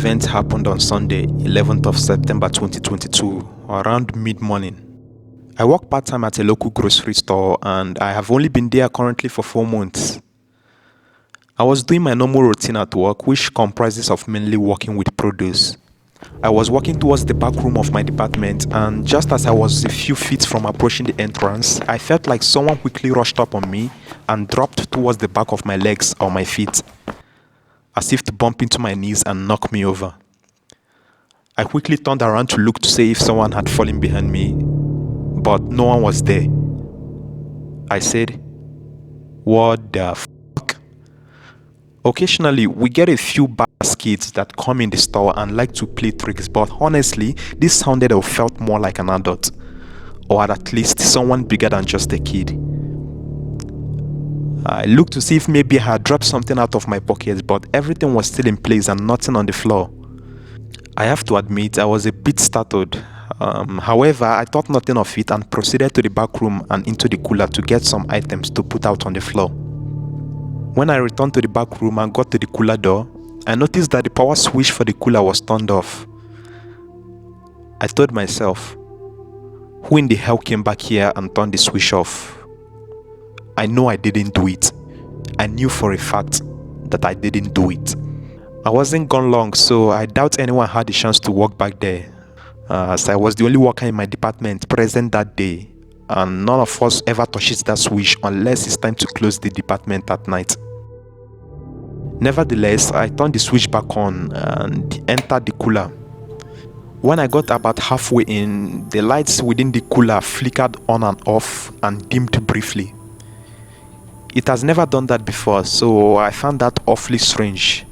event happened on Sunday, 11th of September 2022, around mid-morning. I work part-time at a local grocery store and I have only been there currently for 4 months. I was doing my normal routine at work, which comprises of mainly working with produce. I was walking towards the back room of my department, and just as I was a few feet from approaching the entrance, I felt like someone quickly rushed up on me and dropped towards the back of my legs or my feet, as if to bump into my knees and knock me over. I quickly turned around to look to see if someone had fallen behind me, but no one was there. I said, "What the fuck?" Occasionally, we get a few kids that come in the store and like to play tricks, but honestly, this sounded or felt more like an adult, or at least someone bigger than just a kid. I looked to see if maybe I had dropped something out of my pocket, but everything was still in place and nothing on the floor. I have to admit, I was a bit startled. However, I thought nothing of it and proceeded to the back room and into the cooler to get some items to put out on the floor. When I returned to the back room and got to the cooler door, I noticed that the power switch for the cooler was turned off. I told myself, who in the hell came back here and turned the switch off? I know I didn't do it. I knew for a fact that I didn't do it. I wasn't gone long, so I doubt anyone had the chance to walk back there, as I was the only worker in my department present that day, and none of us ever touches that switch unless it's time to close the department at night. Nevertheless, I turned the switch back on and entered the cooler. When I got about halfway in, the lights within the cooler flickered on and off and dimmed briefly. It has never done that before, so I found that awfully strange.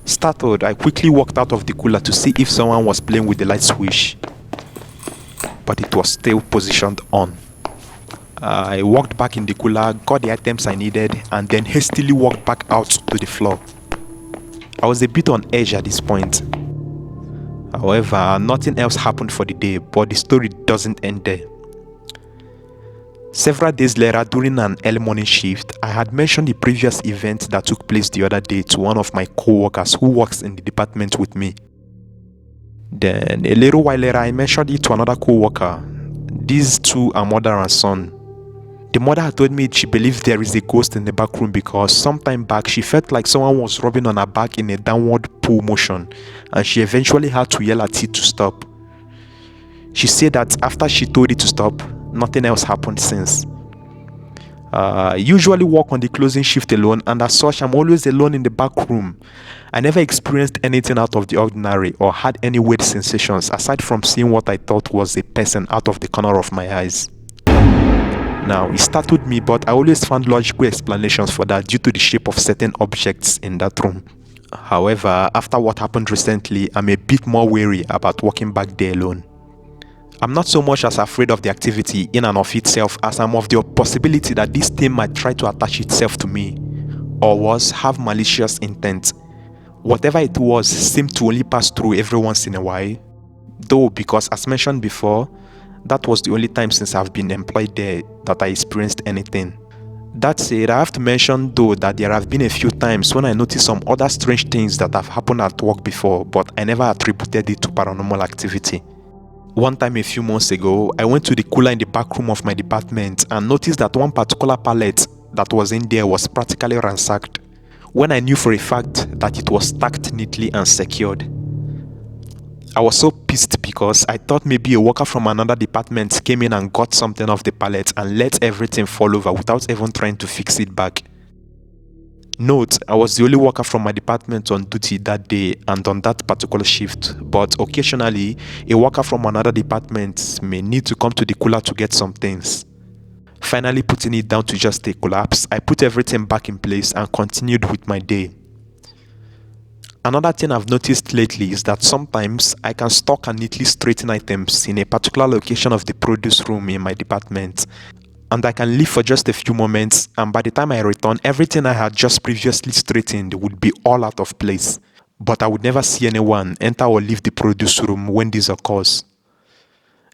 Startled, I quickly walked out of the cooler to see if someone was playing with the light switch, but it was still positioned on. I walked back in the cooler, got the items I needed, and then hastily walked back out to the floor. I was a bit on edge at this point. However, nothing else happened for the day, but the story doesn't end there. Several days later, during an early morning shift, I had mentioned the previous event that took place the other day to one of my co-workers who works in the department with me. Then, a little while later, I mentioned it to another co-worker. These two are mother and son. The mother had told me she believed there is a ghost in the back room because sometime back she felt like someone was rubbing on her back in a downward pull motion, and she eventually had to yell at it to stop. She said that after she told it to stop, nothing else happened since. I usually work on the closing shift alone, and as such I'm always alone in the back room. I never experienced anything out of the ordinary or had any weird sensations aside from seeing what I thought was a person out of the corner of my eyes. Now, it startled me, but I always found logical explanations for that due to the shape of certain objects in that room. However, after what happened recently, I'm a bit more wary about walking back there alone. I'm not so much as afraid of the activity in and of itself as I'm of the possibility that this thing might try to attach itself to me, or worse, have malicious intent. Whatever it was seemed to only pass through every once in a while, though because as mentioned before, that was the only time since I've been employed there that I experienced anything. That said, I have to mention though that there have been a few times when I noticed some other strange things that have happened at work before, but I never attributed it to paranormal activity. One time a few months ago, I went to the cooler in the back room of my department and noticed that one particular pallet that was in there was practically ransacked, when I knew for a fact that it was stacked neatly and secured. I was so pissed because I thought maybe a worker from another department came in and got something off the pallet and let everything fall over without even trying to fix it back. Note, I was the only worker from my department on duty that day and on that particular shift, but occasionally, a worker from another department may need to come to the cooler to get some things. Finally putting it down to just a collapse, I put everything back in place and continued with my day. Another thing I've noticed lately is that sometimes I can stock and neatly straighten items in a particular location of the produce room in my department, and I can leave for just a few moments, and by the time I return, everything I had just previously straightened would be all out of place. But I would never see anyone enter or leave the produce room when this occurs.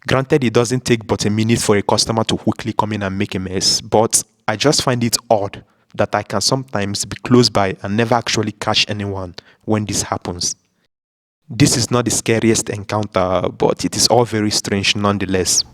Granted, it doesn't take but a minute for a customer to quickly come in and make a mess, but I just find it odd that I can sometimes be close by and never actually catch anyone when this happens. This is not the scariest encounter, but it is all very strange nonetheless.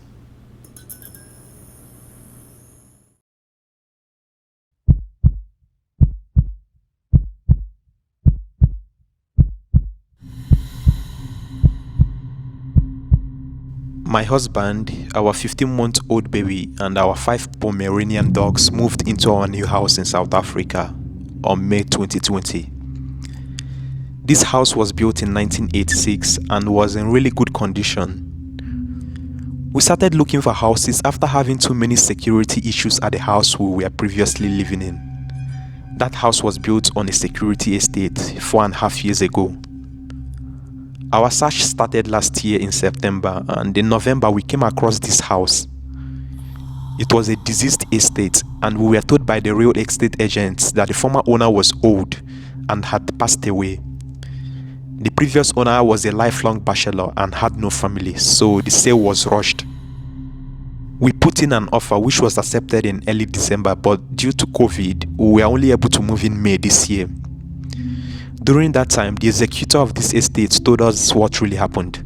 My husband, our 15-month-old baby, and our 5 Pomeranian dogs moved into our new house in South Africa on May 2020. This house was built in 1986 and was in really good condition. We started looking for houses after having too many security issues at the house we were previously living in. That house was built on a security estate 4.5 years ago. Our search started last year in September, and in November we came across this house. It was a diseased estate, and we were told by the real estate agents that the former owner was old and had passed away. The previous owner was a lifelong bachelor and had no family, so the sale was rushed. We put in an offer which was accepted in early December, but due to COVID, we were only able to move in May this year. During that time, the executor of this estate told us what really happened.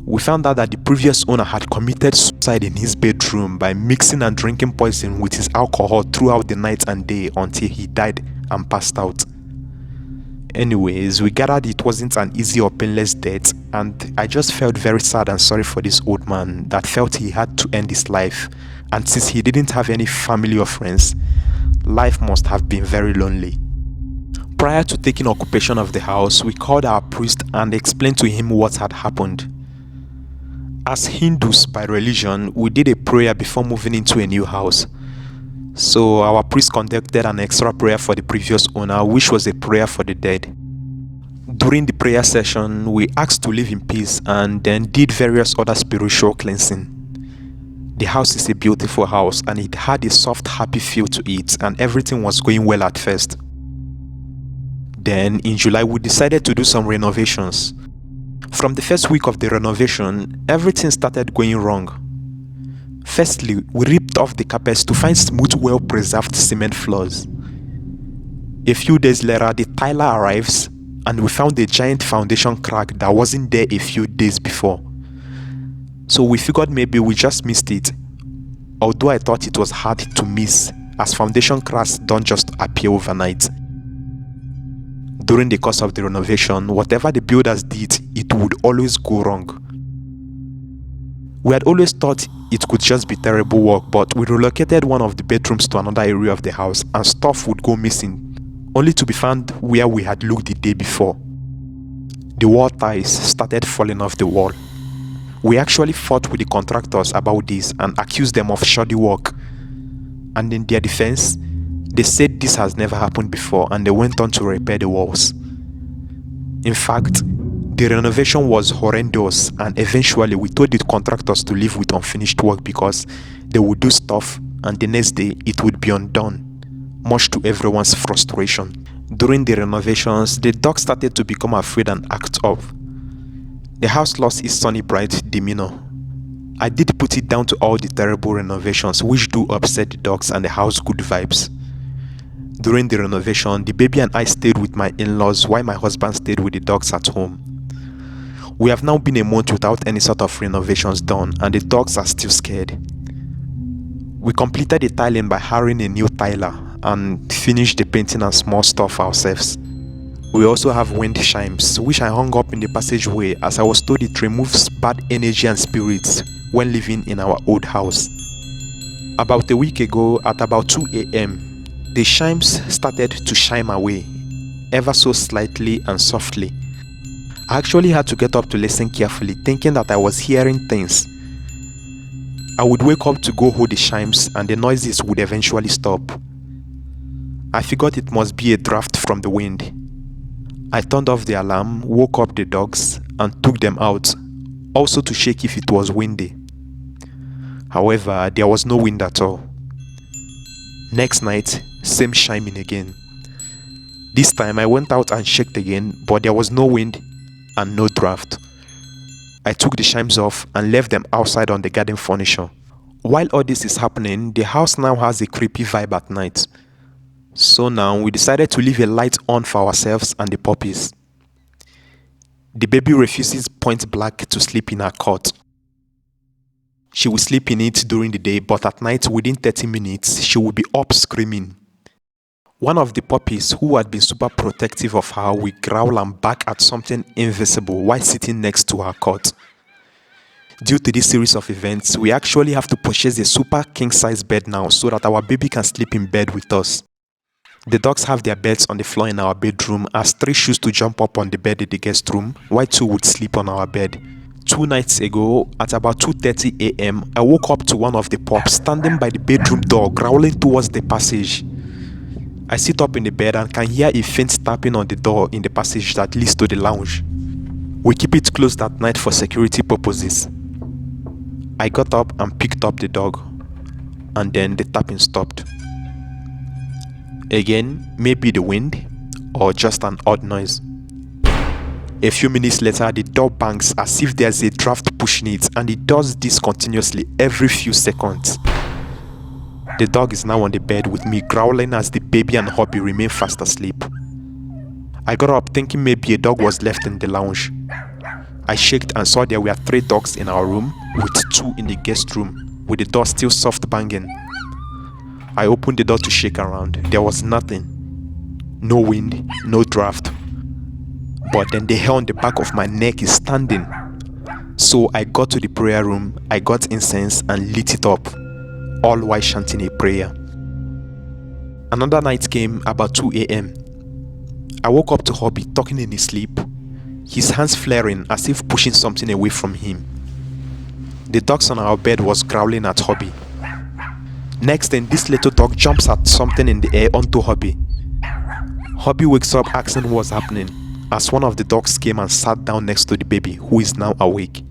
We found out that the previous owner had committed suicide in his bedroom by mixing and drinking poison with his alcohol throughout the night and day until he died and passed out. Anyways, we gathered it wasn't an easy or painless death, and I just felt very sad and sorry for this old man that felt he had to end his life, and since he didn't have any family or friends, life must have been very lonely. Prior to taking occupation of the house, we called our priest and explained to him what had happened. As Hindus by religion, we did a prayer before moving into a new house. So our priest conducted an extra prayer for the previous owner, which was a prayer for the dead. During the prayer session, we asked to live in peace and then did various other spiritual cleansing. The house is a beautiful house and it had a soft, happy feel to it, and everything was going well at first. Then in July, we decided to do some renovations. From the first week of the renovation, everything started going wrong. Firstly, we ripped off the carpets to find smooth, well-preserved cement floors. A few days later, the tiler arrives and we found a giant foundation crack that wasn't there a few days before. So we figured maybe we just missed it, although I thought it was hard to miss as foundation cracks don't just appear overnight. During the course of the renovation, whatever the builders did, it would always go wrong. We had always thought it could just be terrible work, but we relocated one of the bedrooms to another area of the house and stuff would go missing, only to be found where we had looked the day before. The wall ties started falling off the wall. We actually fought with the contractors about this and accused them of shoddy work. And in their defense, they said this has never happened before and they went on to repair the walls. In fact, the renovation was horrendous and eventually we told the contractors to leave with unfinished work because they would do stuff and the next day it would be undone, much to everyone's frustration. During the renovations, the dog started to become afraid and act up. The house lost its sunny bright demeanor. I did put it down to all the terrible renovations which do upset the dogs and the house good vibes. During the renovation, the baby and I stayed with my in-laws while my husband stayed with the dogs at home. We have now been a month without any sort of renovations done and the dogs are still scared. We completed the tiling by hiring a new tiler and finished the painting and small stuff ourselves. We also have wind chimes which I hung up in the passageway as I was told it removes bad energy and spirits when living in our old house. About a week ago at about 2 a.m, the chimes started to chime away, ever so slightly and softly. I actually had to get up to listen carefully, thinking that I was hearing things. I would wake up to go hold the chimes and the noises would eventually stop. I figured it must be a draft from the wind. I turned off the alarm, woke up the dogs and took them out, also to check if it was windy. However, there was no wind at all. Next night, same chiming again. This time I went out and checked again, but there was no wind and no draft. I took the chimes off and left them outside on the garden furniture. While all this is happening, the house now has a creepy vibe at night. So now we decided to leave a light on for ourselves and the puppies. The baby refuses point blank to sleep in her cot. She will sleep in it during the day, but at night, within 30 minutes, she will be up screaming. One of the puppies, who had been super protective of her, will growl and bark at something invisible while sitting next to her cot. Due to this series of events, we actually have to purchase a super king-size bed now so that our baby can sleep in bed with us. The dogs have their beds on the floor in our bedroom, as 3 choose to jump up on the bed in the guest room, while 2 would sleep on our bed. 2 nights ago, at about 2:30 a.m., I woke up to one of the pups standing by the bedroom door growling towards the passage. I sit up in the bed and can hear a faint tapping on the door in the passage that leads to the lounge. We keep it closed at night for security purposes. I got up and picked up the dog, and then the tapping stopped. Again, maybe the wind or just an odd noise. A few minutes later, the door bangs as if there's a draft pushing it, and it does this continuously every few seconds. The dog is now on the bed with me growling as the baby and hubby remain fast asleep. I got up thinking maybe a dog was left in the lounge. I shaked and saw there were 3 dogs in our room with 2 in the guest room, with the door still soft banging. I opened the door to shake around. There was nothing. No wind, no draft. But then the hair on the back of my neck is standing. So I got to the prayer room, I got incense and lit it up, all while chanting a prayer. Another night came about 2 a.m. I woke up to hubby talking in his sleep, his hands flaring as if pushing something away from him. The dogs on our bed was growling at hubby. Next thing, this little dog jumps at something in the air onto hubby. Hubby wakes up asking what's happening, as one of the dogs came and sat down next to the baby, who is now awake.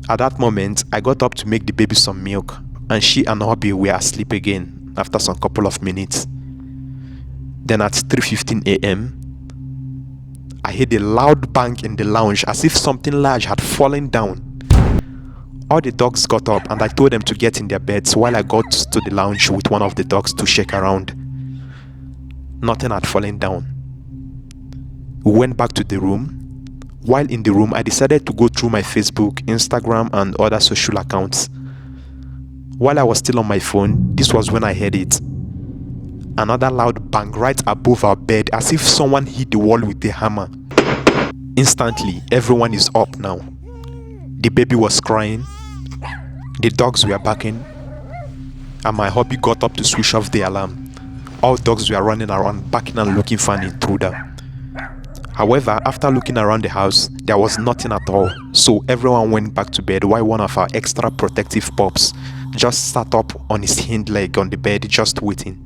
At that moment, I got up to make the baby some milk, and she and hubby were asleep again after some couple of minutes. Then at 3:15 a.m., I heard a loud bang in the lounge as if something large had fallen down. All the dogs got up and I told them to get in their beds while I got to the lounge with one of the dogs to shake around. Nothing had fallen down. We went back to the room. While in the room, I decided to go through my Facebook, Instagram, and other social accounts. While I was still on my phone, this was when I heard it. Another loud bang right above our bed, as if someone hit the wall with a hammer. Instantly, everyone is up now. The baby was crying, the dogs were barking, and my hubby got up to switch off the alarm. All dogs were running around, barking and looking for an intruder. However, after looking around the house, there was nothing at all, so everyone went back to bed while one of our extra protective pups just sat up on his hind leg on the bed just waiting.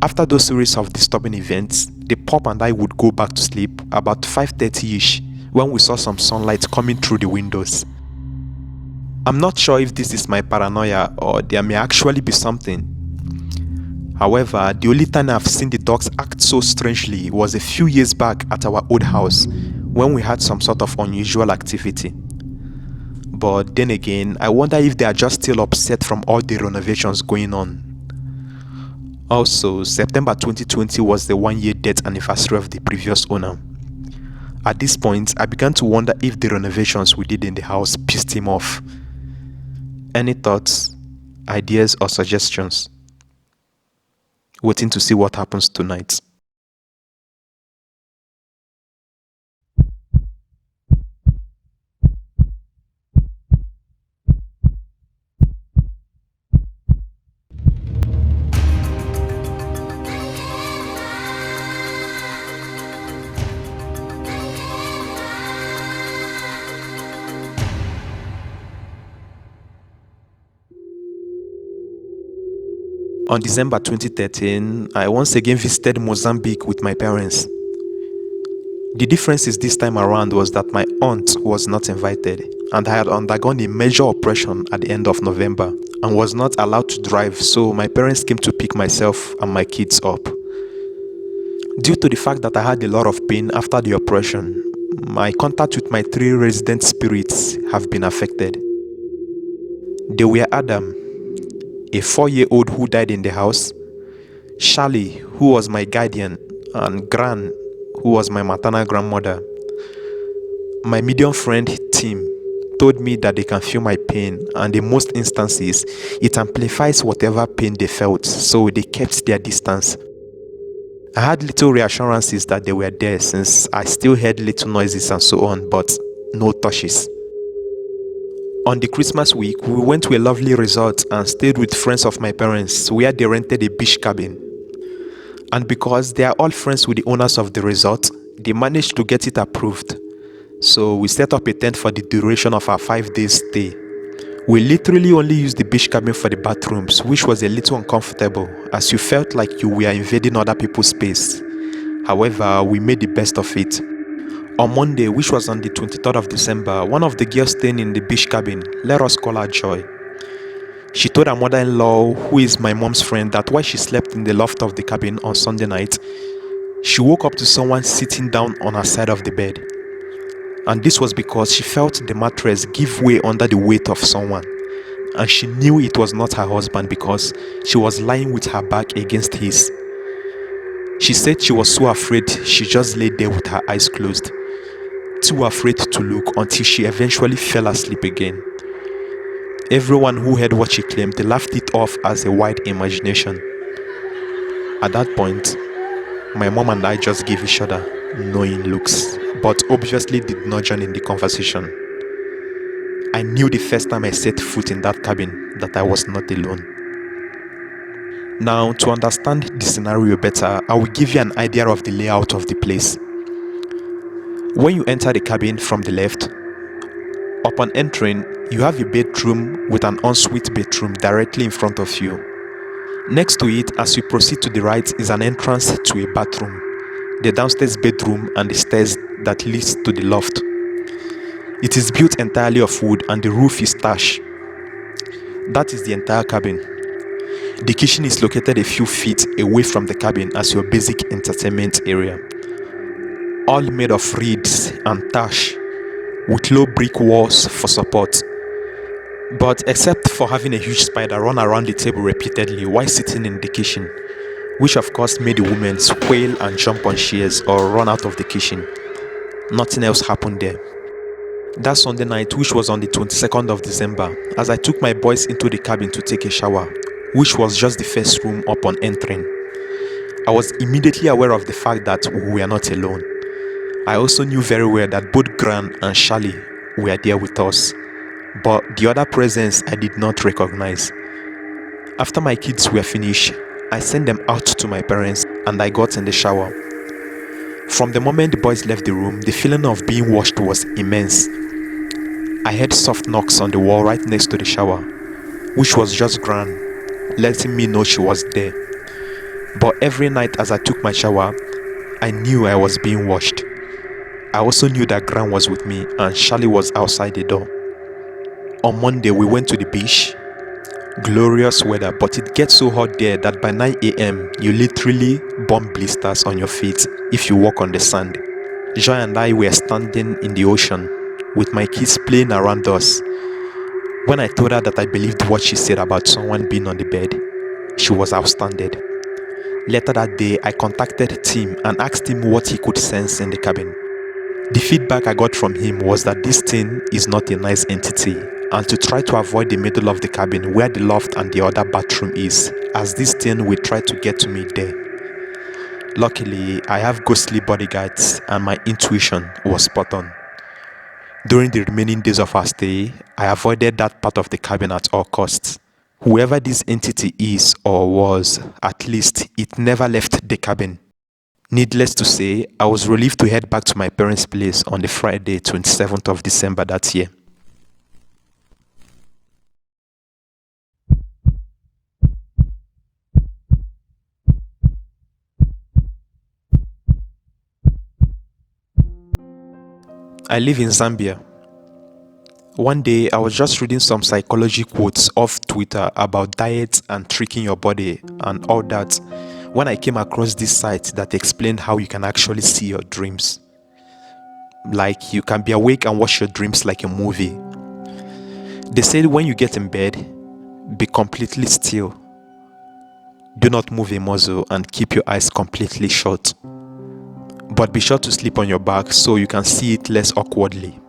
After those series of disturbing events, the pup and I would go back to sleep about 5:30ish when we saw some sunlight coming through the windows. I'm not sure if this is my paranoia or there may actually be something. However, the only time I've seen the dogs act so strangely was a few years back at our old house when we had some sort of unusual activity. But then again, I wonder if they are just still upset from all the renovations going on. Also, September 2020 was the 1-year death anniversary of the previous owner. At this point, I began to wonder if the renovations we did in the house pissed him off. Any thoughts, ideas, or suggestions? Waiting to see what happens tonight. On December 2013, I once again visited Mozambique with my parents. The difference is this time around was that my aunt was not invited, and I had undergone a major operation at the end of November and was not allowed to drive, so my parents came to pick myself and my kids up. Due to the fact that I had a lot of pain after the operation, my contact with my 3 resident spirits have been affected. They were Adam, a 4-year-old who died in the house, Charlie, who was my guardian, and Gran, who was my maternal grandmother. My medium friend Tim told me that they can feel my pain, and in most instances, it amplifies whatever pain they felt, so they kept their distance. I had little reassurances that they were there since I still heard little noises and so on, but no touches. On the Christmas week, we went to a lovely resort and stayed with friends of my parents where they rented a beach cabin. And because they are all friends with the owners of the resort, they managed to get it approved. So we set up a tent for the duration of our 5 days stay. We literally only used the beach cabin for the bathrooms, which was a little uncomfortable as you felt like you were invading other people's space. However, we made the best of it. On Monday, which was on the 23rd of December, one of the girls staying in the beach cabin, let us call her Joy. She told her mother-in-law, who is my mom's friend, that while she slept in the loft of the cabin on Sunday night, she woke up to someone sitting down on her side of the bed. And this was because she felt the mattress give way under the weight of someone. And she knew it was not her husband because she was lying with her back against his. She said she was so afraid she just lay there with her eyes closed, too afraid to look until she eventually fell asleep again. Everyone who heard what she claimed laughed it off as a wild imagination. At that point, my mom and I just gave each other knowing looks, but obviously did not join in the conversation. I knew the first time I set foot in that cabin that I was not alone. Now, to understand the scenario better, I will give you an idea of the layout of the place. When you enter the cabin from the left, upon entering, you have a bedroom with an ensuite bedroom directly in front of you. Next to it, as you proceed to the right, is an entrance to a bathroom, the downstairs bedroom, and the stairs that leads to the loft. It is built entirely of wood and the roof is thatch. That is the entire cabin. The kitchen is located a few feet away from the cabin as your basic entertainment area. All made of reeds and thatch, with low brick walls for support. But except for having a huge spider run around the table repeatedly while sitting in the kitchen, which of course made the women squeal and jump on chairs or run out of the kitchen. Nothing else happened there. That Sunday night, which was on the 22nd of December, as I took my boys into the cabin to take a shower, which was just the first room upon entering, I was immediately aware of the fact that we were not alone. I also knew very well that both Gran and Charlie were there with us, but the other presence I did not recognize. After my kids were finished, I sent them out to my parents and I got in the shower. From the moment the boys left the room, the feeling of being washed was immense. I heard soft knocks on the wall right next to the shower, which was just Gran, letting me know she was there. But every night as I took my shower, I knew I was being washed. I also knew that Gran was with me and Charlie was outside the door. On Monday, we went to the beach. Glorious weather, but it gets so hot there that by 9 a.m. you literally burn blisters on your feet if you walk on the sand. Joy and I were standing in the ocean with my kids playing around us. When I told her that I believed what she said about someone being on the bed, she was astounded. Later that day, I contacted Tim and asked him what he could sense in the cabin. The feedback I got from him was that this thing is not a nice entity and to try to avoid the middle of the cabin where the loft and the other bathroom is, as this thing will try to get to me there. Luckily, I have ghostly bodyguards and my intuition was spot on. During the remaining days of our stay, I avoided that part of the cabin at all costs. Whoever this entity is or was, at least it never left the cabin. Needless to say, I was relieved to head back to my parents' place on the Friday, 27th of December that year. I live in Zambia. One day, I was just reading some psychology quotes off Twitter about diet and tricking your body and all that when I came across this site that explained how you can actually see your dreams. Like, you can be awake and watch your dreams like a movie. They said when you get in bed, be completely still. Do not move a muscle and keep your eyes completely shut. But be sure to sleep on your back so you can see it less awkwardly.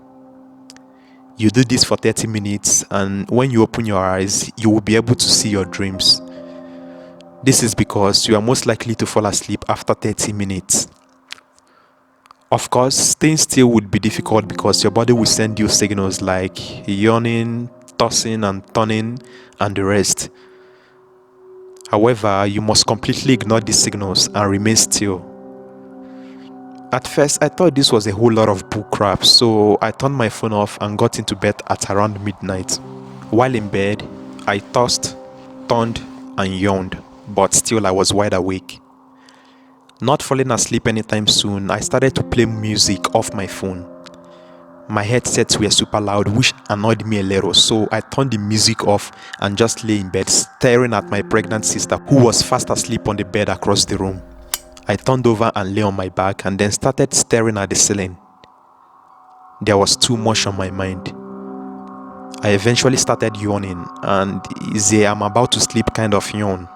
You do this for 30 minutes, and when you open your eyes, you will be able to see your dreams. This is because you are most likely to fall asleep after 30 minutes. Of course, staying still would be difficult because your body will send you signals like yawning, tossing and turning, and the rest. However, you must completely ignore these signals and remain still. At first, I thought this was a whole lot of bull crap, so I turned my phone off and got into bed at around midnight. While in bed, I tossed, turned, and yawned, but still I was wide awake. Not falling asleep anytime soon, I started to play music off my phone. My headsets were super loud, which annoyed me a little, so I turned the music off and just lay in bed staring at my pregnant sister who was fast asleep on the bed across the room. I turned over and lay on my back and then started staring at the ceiling. There was too much on my mind. I eventually started yawning, and is a I'm about to sleep kind of yawn.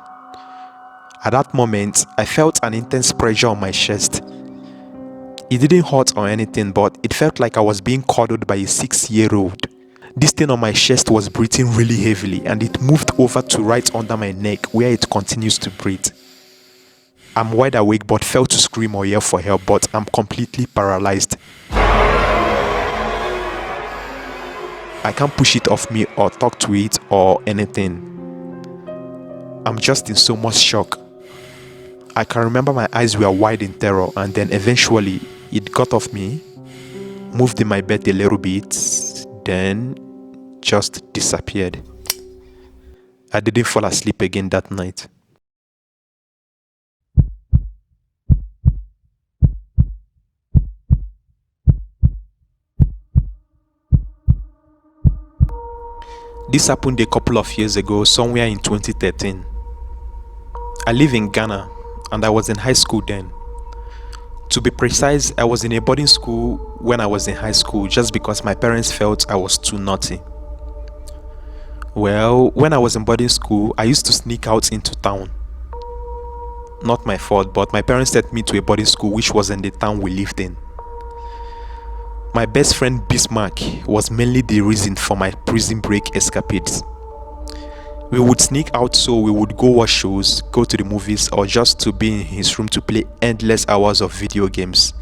At that moment, I felt an intense pressure on my chest. It didn't hurt or anything, but it felt like I was being cuddled by a 6-year-old. This thing on my chest was breathing really heavily, and it moved over to right under my neck where it continues to breathe. I'm wide awake but failed to scream or yell for help, but I'm completely paralyzed. I can't push it off me or talk to it or anything. I'm just in so much shock. I can remember my eyes were wide in terror, and then eventually it got off me, moved in my bed a little bit, then just disappeared. I didn't fall asleep again that night. This happened a couple of years ago, somewhere in 2013. I live in Ghana, and I was in high school then. To be precise, I was in a boarding school when I was in high school just because my parents felt I was too naughty. Well, when I was in boarding school, I used to sneak out into town. Not my fault, but my parents sent me to a boarding school which was in the town we lived in. My best friend Bismarck was mainly the reason for my prison break escapades. We would sneak out so we would go watch shows, go to the movies, or just to be in his room to play endless hours of video games.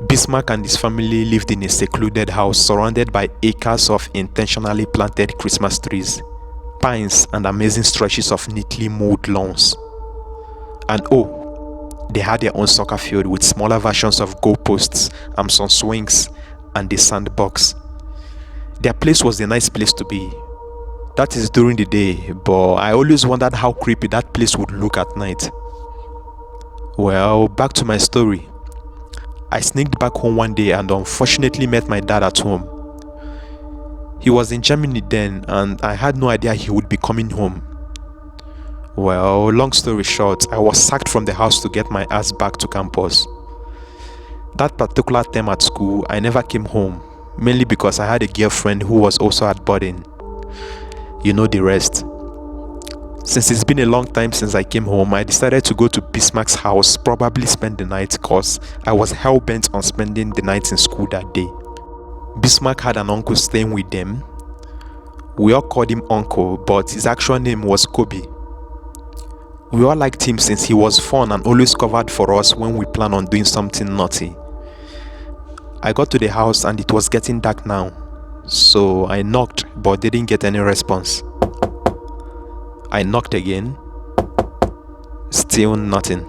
Bismarck and his family lived in a secluded house surrounded by acres of intentionally planted Christmas trees, pines, and amazing stretches of neatly mowed lawns. And oh, they had their own soccer field with smaller versions of goalposts and some swings and a sandbox. Their place was a nice place to be. That is during the day, but I always wondered how creepy that place would look at night. Well, back to my story. I sneaked back home one day and unfortunately met my dad at home. He was in Germany then, and I had no idea he would be coming home. Well, long story short, I was sacked from the house to get my ass back to campus. That particular term at school, I never came home, mainly because I had a girlfriend who was also at boarding. You know the rest. Since it's been a long time since I came home, I decided to go to Bismarck's house, probably spend the night cause I was hell-bent on spending the night in school that day. Bismarck had an uncle staying with them. We all called him Uncle, but his actual name was Kobe. We all liked him since he was fun and always covered for us when we planned on doing something naughty. I got to the house and it was getting dark now, so I knocked but didn't get any response. I knocked again, still nothing.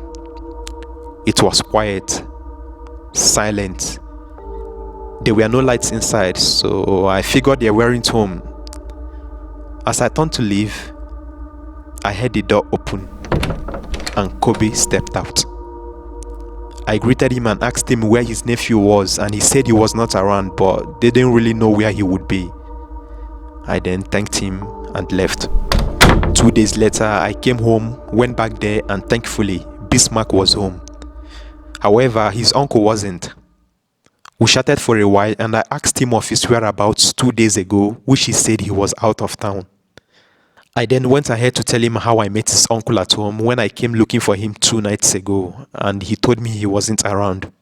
It was quiet, silent. There were no lights inside, so I figured they weren't home. As I turned to leave, I heard the door open and Kobe stepped out. I greeted him and asked him where his nephew was, and he said he was not around but didn't really know where he would be. I then thanked him and left. 2 days later, I came home, went back there, and thankfully, Bismarck was home. However, his uncle wasn't. We chatted for a while and I asked him of his whereabouts 2 days ago, which he said he was out of town. I then went ahead to tell him how I met his uncle at home when I came looking for him 2 nights ago, and he told me he wasn't around.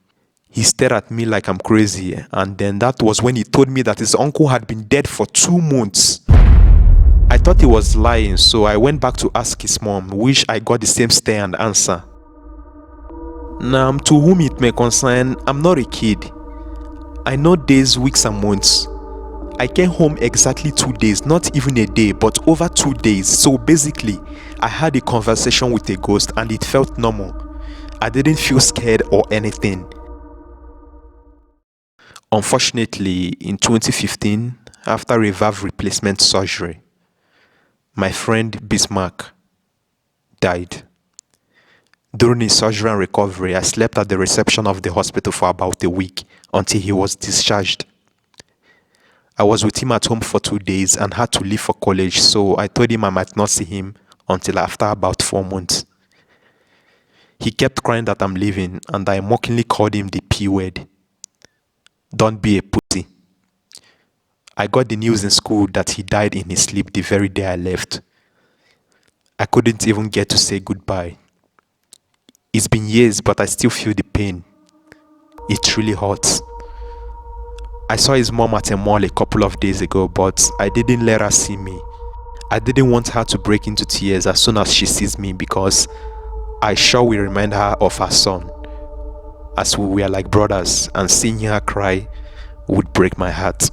He stared at me like I'm crazy, and then that was when he told me that his uncle had been dead for 2 months. I thought he was lying, so I went back to ask his mom, which I got the same stare and answer. Now, to whom it may concern, I'm not a kid. I know days, weeks, and months. I came home exactly 2 days, not even a day, but over 2 days. So basically, I had a conversation with a ghost and it felt normal. I didn't feel scared or anything. Unfortunately, in 2015, after a valve replacement surgery, my friend Bismarck died. During his surgery and recovery, I slept at the reception of the hospital for about a week until he was discharged. I was with him at home for 2 days and had to leave for college, so I told him I might not see him until after about 4 months. He kept crying that I'm leaving, and I mockingly called him the P word. Don't be a pussy. I got the news in school that he died in his sleep the very day I left. I couldn't even get to say goodbye. It's been years, but I still feel the pain. It really hurts. I saw his mom at a mall a couple of days ago, but I didn't let her see me. I didn't want her to break into tears as soon as she sees me because I sure will remind her of her son, as we were like brothers, and seeing her cry would break my heart.